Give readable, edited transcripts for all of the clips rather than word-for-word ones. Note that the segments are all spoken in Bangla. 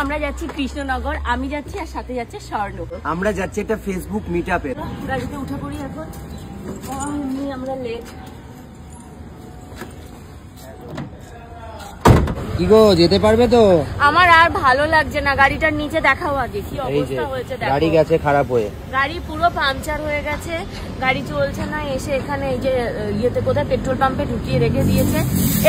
আমরা যাচ্ছি কৃষ্ণনগর, আমি যাচ্ছি আর সাথে যাচ্ছে স্বর্ণ। আমরা যাচ্ছি একটা ফেসবুক মিটআপে। গাড়িতে উঠে পড়ি এখন, আমরা লেট। কি গো, যেতে পারবে তো? আমার আর ভালো লাগছে না, গাড়িটার নিচে দেখাও আগে কি অবস্থা হয়েছে। গাড়ি গেছে খারাপ হয়ে, গাড়ি পুরো পাংচার হয়ে গেছে, গাড়ি চলছে না। এসে এখানে এই যে ইয়েতে কোথায় পেট্রোল পাম্পে ঢুকিয়ে রেখে দিয়েছে।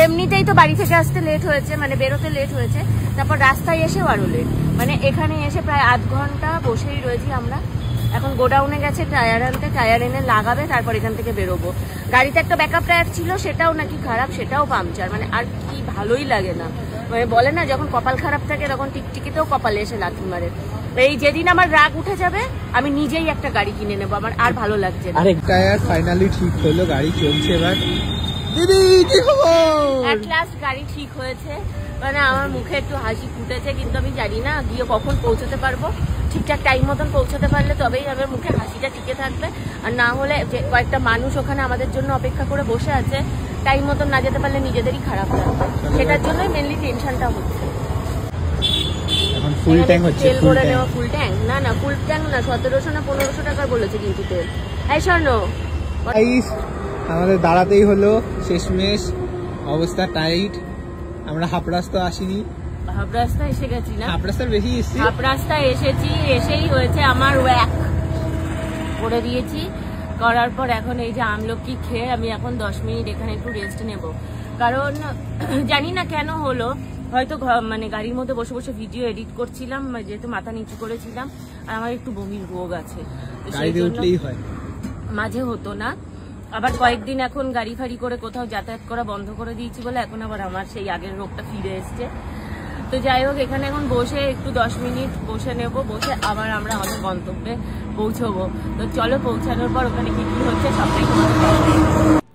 এমনিতেই তো বাড়ি থেকে আসতে লেট হয়েছে, মানে বেরোতে লেট হয়েছে, তারপর রাস্তায় এসেও আরো লেট। মানে এখানে এসে প্রায় আধ ঘন্টা বসেই রয়েছি আমরা। এখন গোডাউনে গেছে টায়ার আনতে, টায়ার এনে লাগাবে, তারপর এখান থেকে বেরোবো। গাড়িতে একটা ব্যাকআপ টায়ার ছিল, সেটাও নাকি খারাপ, সেটাও পাংচার। মানে আর কি ভালোই লাগে না। মানে বলে না যখন কপাল খারাপ থাকে তখন টিকটিকিতেও কপালে এসে লাথি মারে। এই যেদিন আমার রাগ উঠে যাবে আমি নিজেই একটা গাড়ি কিনে নেবো, আমার আর ভালো লাগছে না। আরেক টায়ার ফাইনালি ঠিক হলো, গাড়ি চলছে এবার। দিদি কি খবর? এট লাস্ট গাড়ি ঠিক হয়েছে, মানে আমার মুখে একটু হাসি ফুটেছে, কিন্তু আমি জানি না গিয়ে কখন পৌঁছতে পারবো। ঠিকঠাক টাইম মতন পৌঁছতে পারলে তবেই আমার মুখে হাসিটা টিকে থাকবে, আর না হলে কয়েকটা মানুষ ওখানে আমাদের জন্য অপেক্ষা করে বসে আছে, টাইম মতন না যেতে পারলে নিজেদেরই খারাপ লাগবে। সেটার জন্যই মেনলি টেনশনটা হচ্ছে। ফুল ট্যাঙ্ক হচ্ছে, তেল ভরে নেওয়া। ফুল ট্যাঙ্ক না, না ফুল ট্যাঙ্ক না, 1700 না 1500 টাকার বলেছে কিন্তু তেল। এই স্বর্ণ, আমাদের দাঁড়াতেই হলো, শেষমেশ অবস্থা টাইট। আমরা হাফ রাস্তা আসিনি, হাফ রাস্তা এসে গেছি না, হাফ রাস্তার বেশি এসেছি। হাফ রাস্তা এসেছি, এসেই হয়েছে আমার ওয়াক করে দিয়েছি। করার পর এখন এই যে আমলকি খেয়ে আমি এখন 10 মিনিট এখানে একটু রেস্ট নেব। কারণ জানি না কেন হলো, হয়তো মানে গাড়ির মধ্যে বসে বসে ভিডিও এডিট করছিলাম, যেহেতু মাথা নিচু করেছিলাম, আর আমার একটু বমির রোগ আছে, মাঝে হতো না। আবার কয়েকদিন এখন গাড়ি ফাড়ি করে কোথাও যাতায়াত করা বন্ধ করে দিয়েছি বলে এখন আবার আমার সেই আগের রোগটা ফিরে এসছে। তো যাই হোক, এখানে এখন বসে একটু 10 মিনিট বসে নেব, বসে আবার আমরা আমাদের গন্তব্যে পৌঁছবো। তো চলো, পৌঁছানোর পর ওখানে কি কি হচ্ছে সবটাই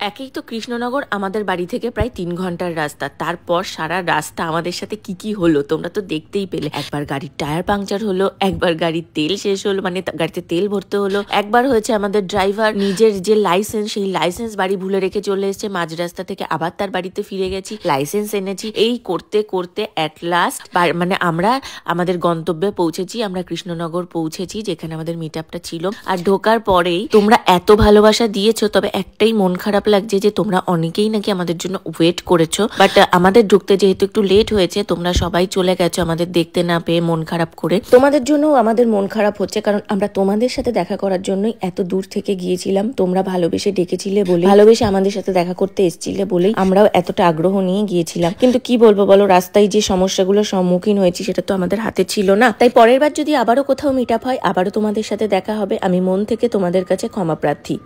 একেই তো কৃষ্ণনগর আমাদের বাড়ি থেকে প্রায় 3 ঘন্টার রাস্তা। তারপর সারা রাস্তা আমাদের সাথে কি কি হলো তোমরা তো দেখতেই পেলে। একবার গাড়ির টায়ার পাংচার হলো, একবার গাড়ির তেল শেষ হলো, মানে গাড়িতে তেল ভরতে হলো, একবার হয়েছে আমাদের ড্রাইভার নিজের যে লাইসেন্স, সেই লাইসেন্স বাড়ি ভুলে রেখে চলে এসেছে, মাঝ রাস্তা থেকে আবার তার বাড়িতে ফিরে গেছি, লাইসেন্স এনেছি। এই করতে করতে অ্যাট লাস্ট মানে আমরা আমাদের গন্তব্যে পৌঁছেছি। আমরা কৃষ্ণনগর পৌঁছেছি, যেখানে আমাদের মিটআপটা ছিল। আর ঢোকার পরেই তোমরা এত ভালোবাসা দিয়েছো, তবে একটাই মন খারাপ লাগছে যে তোমরা অনেকেই নাকি আমাদের জন্য ওয়েট করেছো, বাট আমাদের ঢুকতে যেহেতু একটু লেট হয়েছে, তোমরা সবাই চলে গেছো আমাদের দেখতে না পেয়ে মন খারাপ করে। তোমাদের জন্য আমাদের মন খারাপ হচ্ছে, কারণ আমরা তোমাদের সাথে দেখা করার জন্যই এত দূর থেকে গিয়েছিলাম। তোমরা ভালোবেসে ডেকেছিলে বলে, ভালোবেসে আমাদের সাথে দেখা করতে এসেছিলে বলেই আমরাও এতটা আগ্রহ নিয়ে গিয়েছিলাম। কিন্তু কি বলবো বলো, রাস্তায় যে সমস্যাগুলোর সম্মুখীন হয়েছি সেটা তো আমাদের হাতে ছিল না। তাই পরের বার যদি আবারও কোথাও মিটআপ হয়, আবারও তোমাদের সাথে দেখা হবে। আমি মন থেকে তোমাদের কাছে ক্ষমা প্রার্থী।